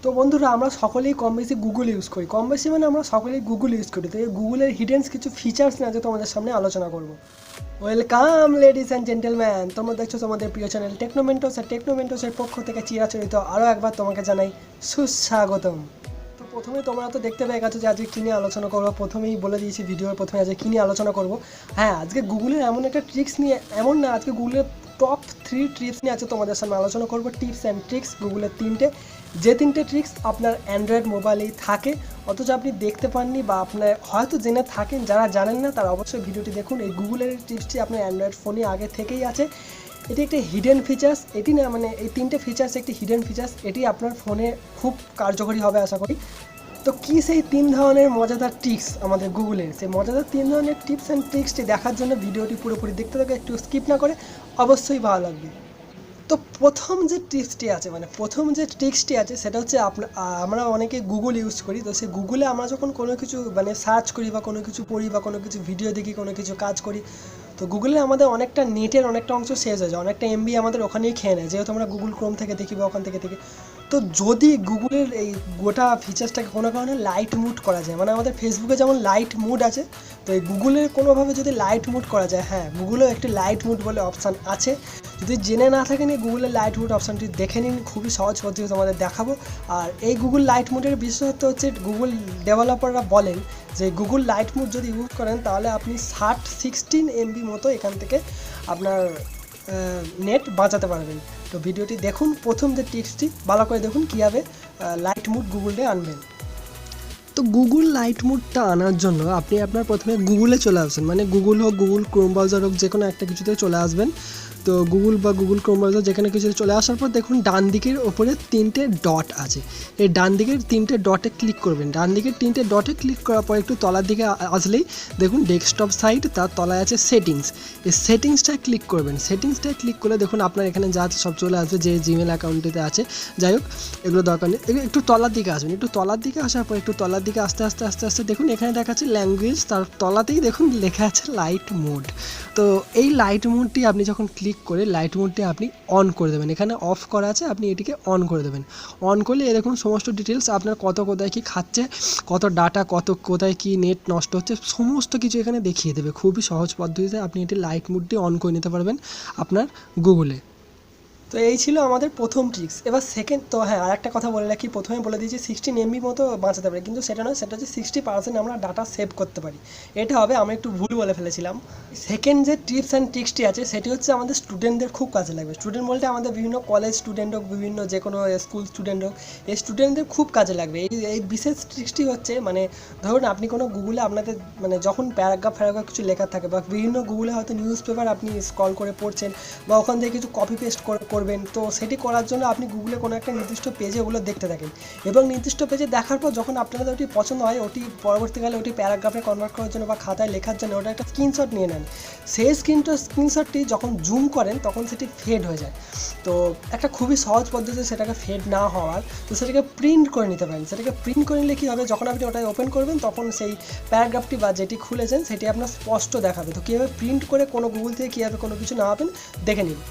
তো বন্ধুরা আমরা সকলেই কম বেশি গুগল ইউজ করি, কম বেশি মানে আমরা সকলেই গুগল ইউজ করি। তো এই গুগলের হিডেন কিছু ফিচার্স নিয়ে আজকে তোমাদের সামনে আলোচনা করব। ওয়েলকাম লেডিস অ্যান্ড জেন্টেলম্যান, তোমরা দেখছো তোমাদের প্রিয় চ্যানেল টেকনো মেন্টোস, আর টেকনো মেন্টোসের পক্ষ থেকে চিরাচরিত আরও একবার তোমাকে জানাই সুস্বাগতম। তো প্রথমে তোমরা তো দেখতে পেয়ে গেছো যে আজকে কী নিয়ে আলোচনা করবো, প্রথমেই বলে দিয়েছি ভিডিওর প্রথমে আজকে কী নিয়ে আলোচনা করবো। হ্যাঁ, আজকে গুগলের এমন একটা ট্রিক্স নিয়ে, এমন না, আজকে গুগলের টপ 3 টিপস নিয়ে আছে তোমাদের সামনে আলোচনা করবো। টিপস অ্যান্ড ট্রিক্স গুগলের 3টে, যে 3টে ট্রিক্স আপনার অ্যান্ড্রয়েড মোবাইলেই থাকে, অথচ আপনি দেখতে পাননি বা আপনার হয়তো জেনে থাকেন। যারা জানেন না তারা অবশ্যই ভিডিওটি দেখুন। এই গুগলের টিপসটি আপনার অ্যান্ড্রয়েড ফোনে আগে থেকেই আছে। এটি একটি হিডেন ফিচার্স, এটি না মানে এই 3টে ফিচার্স একটি হিডেন ফিচার্স, এটি আপনার ফোনে খুব কার্যকরী হবে আশা করি। তো কী সেই 3 ধরনের মজাদার ট্রিক্স আমাদের গুগলের, সেই মজাদার 3 ধরনের টিপস অ্যান্ড ট্রিক্সটি দেখার জন্য ভিডিওটি পুরোপুরি দেখতে থাকবে, একটু স্কিপ না করে, অবশ্যই ভালো লাগবে। তো প্রথম যে টিপসটি আছে, মানে প্রথম যে ট্রিক্সটি আছে সেটা হচ্ছে আমরা অনেকে গুগল ইউজ করি। তো সেই গুগলে আমরা যখন কোনো কিছু মানে সার্চ করি বা কোনো কিছু পড়ি বা কোনো কিছু ভিডিও দেখি, কোনো কিছু কাজ করি, তো গুগলে আমাদের অনেকটা নেটের অনেকটা অংশ শেষ হয়ে যায়, অনেকটা এমবি আমাদের ওখানেই খেয়ে নেয়, যেহেতু আমরা গুগল ক্রোম থেকে দেখি বা ওখান থেকে। তো যদি গুগলের এই গোটা ফিচার্সটাকে কোনো কারণে লাইট মুড করা যায়, মানে আমাদের ফেসবুকে যেমন লাইট মুড আছে, তো এই গুগলের কোনোভাবে যদি লাইট মুড করা যায়, হ্যাঁ গুগলেও একটি লাইট মুড বলে অপশান আছে। যদি জেনে না থাকেন এই গুগলের লাইট মুড অপশানটি দেখে নিন, খুবই সহজ পদ্ধতি তোমাদের দেখাবো। আর এই গুগল লাইট মুডের বিশেষত্ব হচ্ছে, গুগল ডেভেলপাররা বলেন যে গুগল লাইট মুড যদি ইউজ করেন তাহলে আপনি 16 এমবি মতো এখান থেকে আপনার নেট বাঁচাতে পারবেন। তো ভিডিওটি দেখুন, প্রথম যে টিপসটি ভালো করে দেখুন কীভাবে লাইট মুড গুগলে আনবেন। তো গুগল লাইট মুডটা আনার জন্য আপনি আপনার প্রথমে গুগলে চলে আসবেন, মানে গুগল হোক, গুগল ক্রোম ব্রাউজার হোক, যে কোনো একটা কিছুতে চলে আসবেন। তো গুগল বা গুগল ক্রোম ব্রাউজার যেখানে কিছুতে চলে আসার পর দেখুন ডান দিকের ওপরে 3টে ডট আছে। এই ডান দিকের 3টে ডটে ক্লিক করবেন। ডান দিকের 3টে ডটে ক্লিক করার পর একটু তলার দিকে আসলেই দেখুন ডেস্কটপ সাইট, তার তলায় আছে সেটিংস। এই সেটিংসটায় ক্লিক করবেন। সেটিংসটায় ক্লিক করলে দেখুন আপনার এখানে যা সব চলে আসবে, যে জিমেল অ্যাকাউন্টটিতে আছে। যাই হোক, এগুলো দরকার নেই, একটু তলার দিকে আসবেন। একটু তলার দিকে আসার পর একটু তলার দিকে আস্তে আস্তে আস্তে আস্তে দেখুন এখানে দেখাচ্ছে ল্যাঙ্গুয়েজ, তার তলাতেই দেখুন লেখা আছে লাইট মোড। তো এই লাইট মোডটি আপনি যখন ক্লিক করে লাইট মোডটি আপনি অন করে দেবেন। এখানে অফ করা আছে, আপনি এটিকে অন করে দেবেন। অন করলে এ দেখুন সমস্ত ডিটেলস আপনার কোথায় কী খাচ্ছে, কত ডাটা, কোথায় কী নেট নষ্ট হচ্ছে, সমস্ত কিছু এখানে দেখিয়ে দেবে। খুবই সহজ পদ্ধতিতে আপনি এটি লাইট মোডটি অন করে নিতে পারবেন আপনার গুগলে। তো এই ছিল আমাদের প্রথম ট্রিক্স। এবার সেকেন্ড, তো হ্যাঁ আর একটা কথা বলে রাখি, প্রথমে বলে দিয়েছি 16 এমবি মতো বাঁচাতে পারি, কিন্তু সেটা নয়, সেটা হচ্ছে 60% আমরা ডাটা সেভ করতে পারি, এটা হবে। আমি একটু ভুল বলে ফেলেছিলাম। সেকেন্ড যে টিপস অ্যান্ড ট্রিক্সটি আছে সেটি হচ্ছে আমাদের স্টুডেন্টদের খুব কাজে লাগবে। স্টুডেন্ট বলতে আমাদের বিভিন্ন কলেজ স্টুডেন্ট হোক, বিভিন্ন যে কোনো স্কুল স্টুডেন্ট হোক, এই স্টুডেন্টদের খুব কাজে লাগবে। এই বিশেষ ট্রিক্সটি হচ্ছে, মানে ধরুন আপনি কোনো গুগলে আপনাদের মানে যখন প্যারাগ্রাফ কিছু লেখা থাকে, বা বিভিন্ন গুগলে হয়তো নিউজ পেপার আপনি স্ক্রল করে পড়ছেন, বা ওখান থেকে কিছু কপি পেস্ট করবেন, তো সেটি করার জন্য আপনি গুগলে কোনো একটা নির্দিষ্ট পেজে ওগুলো দেখতে থাকেন, এবং নির্দিষ্ট পেজে দেখার পর যখন আপনাদের ওটি পছন্দ হয়, ওটি পরবর্তীকালে ওটি প্যারাগ্রাফে কনভার্ট করার জন্য বা খাতায় লেখার জন্য ওটা একটা স্ক্রিনশট নিয়ে নেন। সেই স্ক্রিনশটটি যখন জুম করেন তখন সেটি ফেড হয়ে যায়। তো একটা খুবই সহজ পদ্ধতি সেটাকে ফেড না হওয়ার, তো সেটাকে প্রিন্ট করে নিতে পারেন। সেটাকে প্রিন্ট করে নিলে কী হবে, যখন আপনি ওটাই ওপেন করবেন তখন সেই প্যারাগ্রাফটি বা যেটি খুলেছেন সেটি আপনার স্পষ্ট দেখাবে। তো কীভাবে প্রিন্ট করে কোনো গুগল থেকে কীভাবে কোনো কিছু না পাবেন দেখে নিন।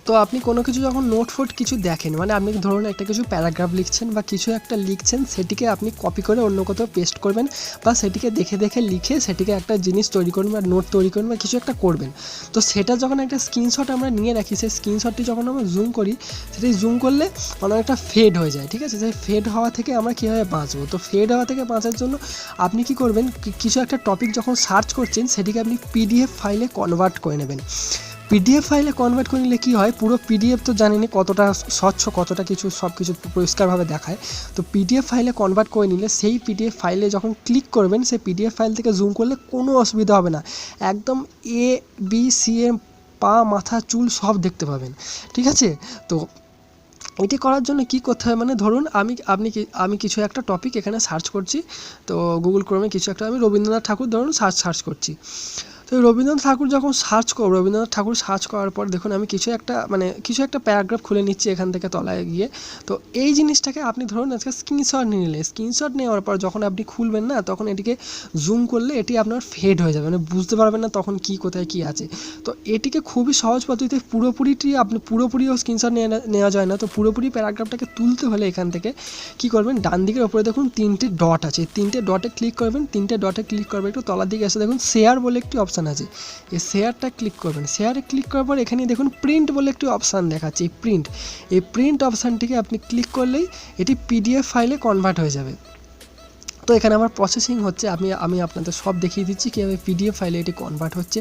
তো আপনি কোনো কিছু যখন নোট ফোট কিছু দেখেন, মানে আপনি ধরুন একটা কিছু প্যারাগ্রাফ লিখছেন বা কিছু একটা লিখছেন, সেটিকে আপনি কপি করে অন্য কোথাও পেস্ট করবেন, বা সেটিকে দেখে দেখে লিখে সেটিকে একটা জিনিস তৈরি করবেন বা নোট তৈরি করবেন বা কিছু একটা করবেন। তো সেটা যখন একটা স্ক্রিনশট আমরা নিয়ে রাখি, সেই স্ক্রিনশটটি যখন আমরা জুম করি, সেটি জুম করলে অনেকটা ফেড হয়ে যায়। ঠিক আছে, সেই ফেড হওয়া থেকে আমরা কীভাবে বাঁচবো? তো ফেড হওয়া থেকে বাঁচার জন্য আপনি কী করবেন, কিছু একটা টপিক যখন সার্চ করছেন সেটিকে আপনি পিডিএফ ফাইলে কনভার্ট করে নেবেন। পিডিএফ ফাইলে কনভার্ট করে নিলে কী হয়, পুরো পিডিএফ তো জানেনই কতটা স্বচ্ছ, কতটা কিছু সব কিছু পরিষ্কারভাবে দেখায়। তো পিডিএফ ফাইলে কনভার্ট করে নিলে সেই পিডিএফ ফাইলে যখন ক্লিক করবেন, সেই পিডিএফ ফাইল থেকে জুম করলে কোনো অসুবিধা হবে না, একদম এ বি সি এর পা মাথা চুল সব দেখতে পাবেন। ঠিক আছে, তো এটি করার জন্য কী করতে হয়, মানে ধরুন আমি কিছু একটা টপিক এখানে সার্চ করছি, তো গুগল ক্রোমে কিছু একটা আমি রবীন্দ্রনাথ ঠাকুর ধরুন সার্চ করছি। তো রবীন্দ্রনাথ ঠাকুর যখন সার্চ করব, রবীন্দ্রনাথ ঠাকুর সার্চ করার পর দেখুন আমি কিছু একটা প্যারাগ্রাফ খুলে নিচ্ছি এখান থেকে তলায় গিয়ে। তো এই জিনিসটাকে আপনি ধরুন আজকে স্ক্রিনশট নিয়ে নিলেন, স্ক্রিনশট নেওয়ার পর যখন আপনি খুলবেন না তখন এটিকে জুম করলে এটি আপনার ফেড হয়ে যাবে, মানে বুঝতে পারবেন না তখন কি কোথায় কি আছে। তো এটিকে খুবই সহজ পদ্ধতিতে পুরোপুরিও স্ক্রিনশট নেওয়া যায় না। তো পুরোপুরি প্যারাগ্রাফটাকে তুলতে হলে এখান থেকে কি করবেন, ডান দিকের ওপরে দেখুন 3টে ডট আছে, 3টে ডটে ক্লিক করবেন, 3টে ডটে ক্লিক করবেন, একটু তলার দিকে এসে দেখুন শেয়ার বলে একটি অপশান আছে, এই শেয়ারটা ক্লিক করবেন। শেয়ারে ক্লিক করার পর এখানে দেখুন প্রিন্ট বলে একটি অপশান দেখাচ্ছে, এই প্রিন্ট অপশানটিকে আপনি ক্লিক করলেই এটি পিডিএফ ফাইলে কনভার্ট হয়ে যাবে। তো এখানে আমার প্রসেসিং হচ্ছে, আমি আপনাদের সব দেখিয়ে দিচ্ছি কীভাবে পিডিএফ ফাইলে এটি কনভার্ট হচ্ছে,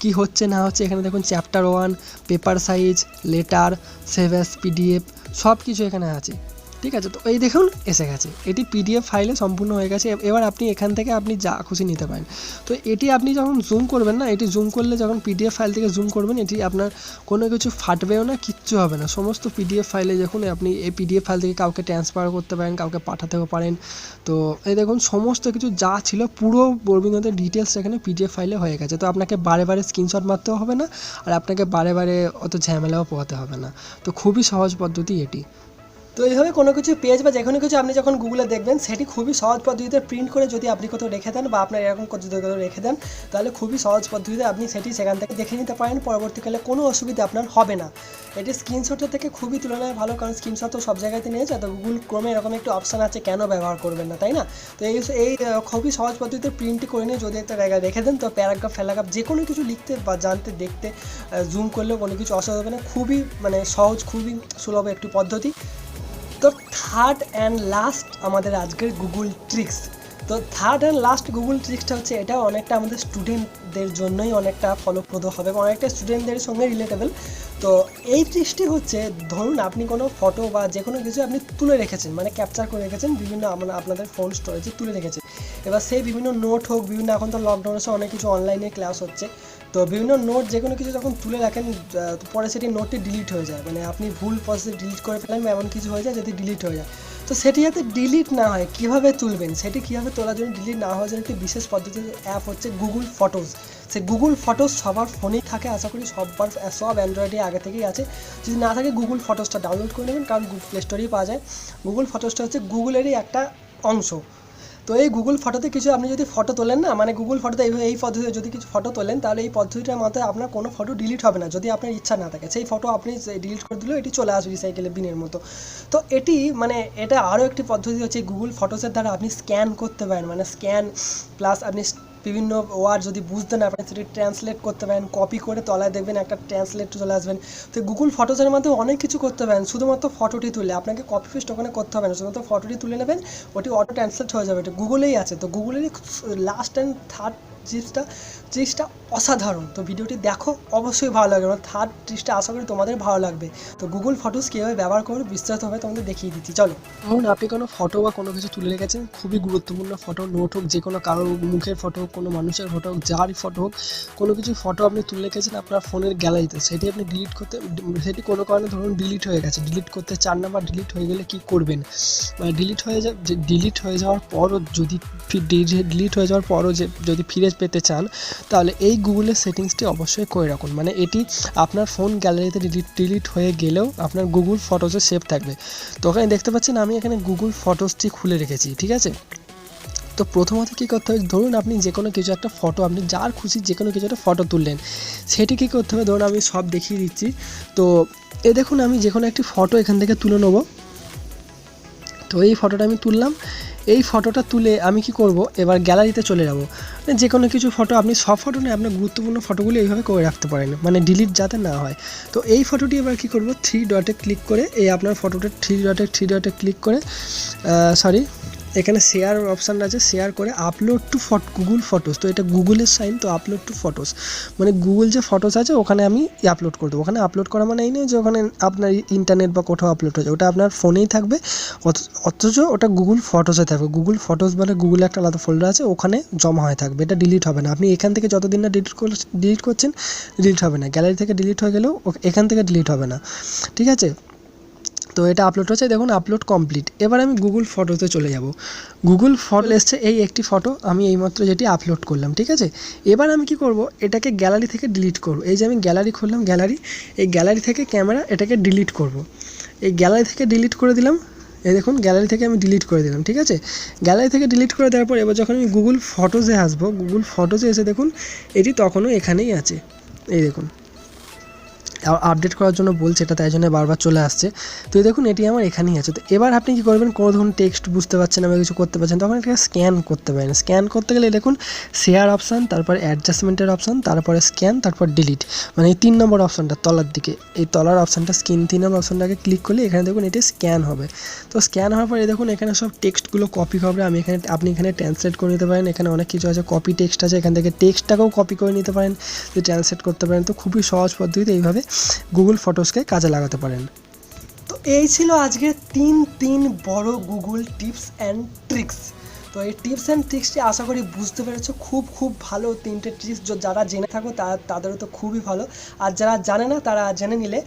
কি হচ্ছে না হচ্ছে। এখানে দেখুন chapter 1, paper size, letter, save as PDF সব কিছু এখানে আছে, ঠিক আছে। তো এই দেখুন এসে গেছে, এটি পিডিএফ ফাইলে সম্পূর্ণ হয়ে গেছে। এবার আপনি এখান থেকে আপনি যা খুশি নিতে পারেন। তো এটি আপনি যখন জুম করবেন না, এটি জুম করলে যখন পিডিএফ ফাইল থেকে জুম করবেন এটি আপনার কোনো কিছু ফাটবেও না, কিচ্ছু হবে না। সমস্ত পিডিএফ ফাইলে যখন আপনি এই পিডিএফ ফাইল থেকে কাউকে ট্রান্সফার করতে পারেন, কাউকে পাঠাতেও পারেন। তো এই দেখুন সমস্ত কিছু যা ছিল পুরো রবীন্দ্রনাথের ডিটেলস এখানে পিডিএফ ফাইলে হয়ে গেছে। তো আপনাকে বারে বারে স্ক্রিনশট মারতেও হবে না, আর আপনাকে বারে বারে অত ঝামেলাও পোহাতে হবে না। তো খুবই সহজ পদ্ধতি এটি। তো এইভাবে কোনো কিছু পেজ বা যে কোনো কিছু আপনি যখন গুগলে দেখবেন সেটি খুবই সহজ পদ্ধতিতে প্রিন্ট করে যদি আপনি কোথাও রেখে দেন বা আপনার এরকম কোথাও রেখে দেন, তাহলে খুবই সহজ পদ্ধতিতে আপনি সেটি সেখান থেকে দেখে নিতে পারেন, পরবর্তীকালে কোনো অসুবিধা আপনার হবে না। এটি স্ক্রিনশটের থেকে খুবই তুলনায় ভালো, কারণ স্ক্রিনশট তো সব জায়গাতে নিয়ে যায়। তো গুগল ক্রোমে এরকম একটি অপশান আছে, কেন ব্যবহার করবেন না, তাই না? তো এই খুবই সহজ পদ্ধতিতে প্রিন্ট করে নিয়ে যদি একটা জায়গায় রেখে দেন, তো প্যারাগ্রাফ ফ্যারাগ্রাফ যে কোনো কিছু লিখতে বা জানতে দেখতে জুম করলেও কোনো কিছু অসুবিধা হবে না। খুবই সহজ, খুবই সুলভ একটি পদ্ধতি। তো থার্ড অ্যান্ড লাস্ট আমাদের আজকের গুগল ট্রিক্স। তো থার্ড অ্যান্ড লাস্ট গুগল ট্রিক্সটা হচ্ছে, এটাও অনেকটা আমাদের স্টুডেন্টদের জন্যই অনেকটা ফলপ্রদ হবে, অনেকটা স্টুডেন্টদের সঙ্গে রিলেটেবল। তো এই ট্রিক্সটি হচ্ছে, ধরুন আপনি কোনো ফটো বা যে কোনো কিছু আপনি তুলে রেখেছেন, ক্যাপচার করে রেখেছেন, বিভিন্ন আপনাদের ফোন স্টোরেজে তুলে রেখেছেন। এবার সেই বিভিন্ন নোট হোক, বিভিন্ন এখন তো লকডাউনের সময় অনেক কিছু অনলাইনে ক্লাস হচ্ছে, তো বিভিন্ন নোট যে কোনো কিছু যখন তুলে রাখেন পরে সেটি নোটটি ডিলিট হয়ে যায়, আপনি ভুল প্রসেসে ডিলিট করে ফেলেন বা এমন কিছু হয়ে যায় যদি ডিলিট হয়ে যায়। তো সেটি যাতে ডিলিট না হয়, কীভাবে তুলবেন, সেটি কীভাবে তোলার জন্য ডিলিট না হওয়ার জন্য একটি বিশেষ পদ্ধতির অ্যাপ হচ্ছে গুগল ফটোস। সে গুগল ফটোস সবার ফোনেই থাকে, আশা করি সব অ্যান্ড্রয়েডে আগে থেকেই আছে। যদি না থাকে গুগল ফটোসটা ডাউনলোড করে নেবেন, কারণ প্লে স্টোরেই পাওয়া যায়। গুগল ফটোসটা হচ্ছে গুগলেরই একটা অংশ। তো এই গুগল ফটোতে কিছু আপনি যদি ফটো তোলেন না, গুগল ফটোতে এই পদ্ধতিতে যদি কিছু ফটো তোলেন, তাহলে এই পদ্ধতিটার মাধ্যমে আপনার কোনো ফটো ডিলিট হবে না, যদি আপনার ইচ্ছা না থাকে। সেই ফটো আপনি ডিলিট করে দিলেও এটি চলে আসবে রিসাইকেলের বিনের মতো। তো এটি এটা আরও একটি পদ্ধতি হচ্ছে, গুগল ফটোসের দ্বারা আপনি স্ক্যান করতে পারেন, স্ক্যান প্লাস আপনি বিভিন্ন ওয়ার্ড যদি বুঝতে না পারেন সেটি ট্রান্সলেট করতে পারেন, কপি করে তলায় দেখবেন একটা ট্রান্সলেট চলে আসবেন। তো গুগল ফটোসের মাধ্যমে অনেক কিছু করতে পারেন, শুধুমাত্র ফটোটি তুলে আপনাকে কপি পেস্ট ওখানে করতে হবে না, শুধুমাত্র ফটোটি তুলে নেবেন, ওটি অটো ট্রান্সলেট হয়ে যাবে। এটা গুগলেই আছে। তো গুগলেরই লাস্ট অ্যান্ড থার্ড ট্রিক্সটা অসাধারণ। তো ভিডিওটি দেখো, অবশ্যই ভালো লাগবে, থার্ড ট্রিক্সটা আশা করি তোমাদের ভালো লাগবে। তো গুগল ফটোস কীভাবে ব্যবহার করবে বিস্তারিতভাবে তোমাদের দেখিয়ে দিচ্ছি, চলো। ধরুন আপনি কোনো ফটো বা কোনো কিছু তুলে রেখেছেন, খুবই গুরুত্বপূর্ণ ফটো, নোট হোক, যে কোনো কারোর মুখের ফটো হোক, কোনো মানুষের ফটো হোক, যারই ফটো হোক, কোনো কিছু ফটো আপনি তুলে রেখেছেন আপনার ফোনের গ্যালারিতে, সেটি আপনি সেটি কোনো কারণে ধরুন ডিলিট হয়ে গেছে, ডিলিট করতে চান না, বা ডিলিট হয়ে গেলে কী করবেন, ডিলিট হয়ে যাওয়ার পরও যদি ফিরে পেতে চান, তাহলে এই গুগলের সেটিংসটি অবশ্যই করে রাখুন। এটি আপনার ফোন গ্যালারিতে ডিলিট হয়ে গেলেও আপনার গুগল ফটোসে সেভ থাকবে। তো ওখানে দেখতে পাচ্ছেন আমি এখানে গুগল ফটোসটি খুলে রেখেছি, ঠিক আছে। তো প্রথমত কী করতে হবে, ধরুন আপনি যে কোনো কিছু একটা ফটো, আপনি যার খুশি যে কোনো কিছু একটা ফটো তুললেন, সেটি কী করতে হবে, ধরুন আমি সব দেখিয়ে দিচ্ছি। তো দেখুন আমি যে কোনো একটি ফটো এখান থেকে তুলে নেব। তো এই ফটোটা আমি তুললাম, এই ফটোটা তুলে আমি কি করব, এবার গ্যালারিতে চলে যাব। যে কোনো কিছু ফটো, আপনি সব ফটো নেই, আপনার গুরুত্বপূর্ণ ফটোগুলি এইভাবে করে রাখতে পারেন, ডিলিট যাতে না হয়। তো এই ফটোটি এবার কী করব, 3 ডটে ক্লিক করে আপনার ফটোটা 3 ডটে ক্লিক করে এখানে শেয়ার অপশান আছে, শেয়ার করে আপলোড টু গুগল ফটোস। তো এটা গুগলের সাইন, তো আপলোড টু ফটোস গুগল যে ফটোস আছে ওখানে আমি আপলোড করে দেবো। ওখানে আপলোড করা এই নয় যে ওখানে আপনার ইন্টারনেট বা কোথাও আপলোড হয়ে যায়, ওটা আপনার ফোনেই থাকবে, অথচ ওটা গুগল ফটোসে থাকবে। গুগল ফটোস গুগলে একটা আলাদা ফোল্ডার আছে, ওখানে জমা হয়ে থাকবে, এটা ডিলিট হবে না। আপনি এখান থেকে যতদিন না ডিলিট করছেন ডিলিট হবে না, গ্যালারি থেকে ডিলিট হয়ে গেলেও এখান থেকে ডিলিট হবে না, ঠিক আছে। তো এটা আপলোড হচ্ছে, দেখুন আপলোড কমপ্লিট। এবার আমি গুগল ফটোতে চলে যাব। গুগল ফটো এসছে এই একটি ফটো আমি এইমাত্র যেটি আপলোড করলাম, ঠিক আছে। এবার আমি কি করব, এটাকে গ্যালারি থেকে ডিলিট করব। এই যে আমি গ্যালারি খুললাম, গ্যালারি, এই গ্যালারি থেকে ক্যামেরা এটাকে ডিলিট করব। এই গ্যালারি থেকে ডিলিট করে দিলাম, এই দেখুন গ্যালারি থেকে আমি ডিলিট করে দিলাম, ঠিক আছে। গ্যালারি থেকে ডিলিট করে দেওয়ার পর এবার যখন আমি গুগল ফটোজে আসবো, গুগল ফটোজে এসে দেখুন এটি তখনও এখানেই আছে, এই দেখুন আপডেট করার জন্য বলছে এটা, তাই জন্য বারবার চলে আসছে। তো এই দেখুন এটি আমার এখানেই আছে। তো এবার আপনি কী করবেন, কোনো ধরুন টেক্সট বুঝতে পারছেন না বা কিছু করতে পারছেন, তখন এটাকে স্ক্যান করতে পারেন। স্ক্যান করতে গেলে দেখুন শেয়ার অপশান, তারপর অ্যাডজাস্টমেন্টের অপশান, তারপরে স্ক্যান, তারপর ডিলিট, মানে এই 3 নম্বর অপশানটা তলার দিকে, এই তলার অপশানটা স্ক্রিন 3 নম্বর অপশানটাকে ক্লিক করলে এখানে দেখুন এটি স্ক্যান হবে। তো স্ক্যান হওয়ার পরে দেখুন এখানে সব টেক্সটগুলো কপি হবে। আপনি এখানে ট্রান্সলেট করে নিতে পারেন, এখানে অনেক কিছু আছে, কপি টেক্সট আছে, এখান থেকে টেক্সটটাকেও কপি করে নিতে পারেন, যে ট্রান্সলেট করতে পারেন। তো খুবই সহজ পদ্ধতিতে এইভাবে গুগল ফটোসকে কাজে লাগাতে পারেন। তো এই ছিল আজকে তিন বড় গুগল টিপস অ্যান্ড ট্রিক্স। তো এই টিপস অ্যান্ড ট্রিক্সটি আশা করি বুঝতে পেরেছো, খুব ভালো 3টে ট্রিক্স। যারা জেনে থাকো তাদেরও তো খুবই ভালো, আর যারা জানে না তারা জেনে নিলে।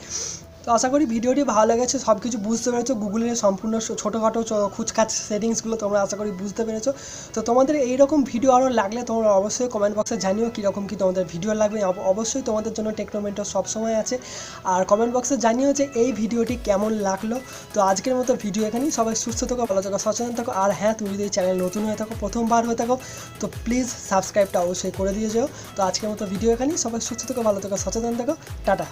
তো আশা করি ভিডিওটি ভালো লেগেছে, সব কিছু বুঝতে পেরেছো, গুগলের সম্পূর্ণ ছোটোখাটো খুচখাচ সেটিংসগুলো তোমরা আশা করি বুঝতে পেরেছো। তো তোমাদের এইরকম ভিডিও আরও লাগলে তোমরা অবশ্যই কমেন্ট বক্সে জানিও কীরকম কী তোমাদের ভিডিও লাগবে। অবশ্যই তোমাদের জন্য টেকনো মেন্টস সবসময় আছে। আর কমেন্ট বক্সে জানিও যে এই ভিডিওটি কেমন লাগলো। তো আজকের মতো ভিডিও এখানেই, সবাই সুস্থ থাকো, ভালো থাকো, সচেতন থাকো। আর হ্যাঁ, তুমি যদি এই চ্যানেল নতুন হয়ে থাকো, প্রথমবার হয়ে থাকো, তো প্লিজ সাবস্ক্রাইবটা অবশ্যই করে দিয়ে যেও। তো আজকের মতো ভিডিও এখানেই, সবাই সুস্থ থাকো, ভালো থাকো, সচেতন থাকো, টাটা।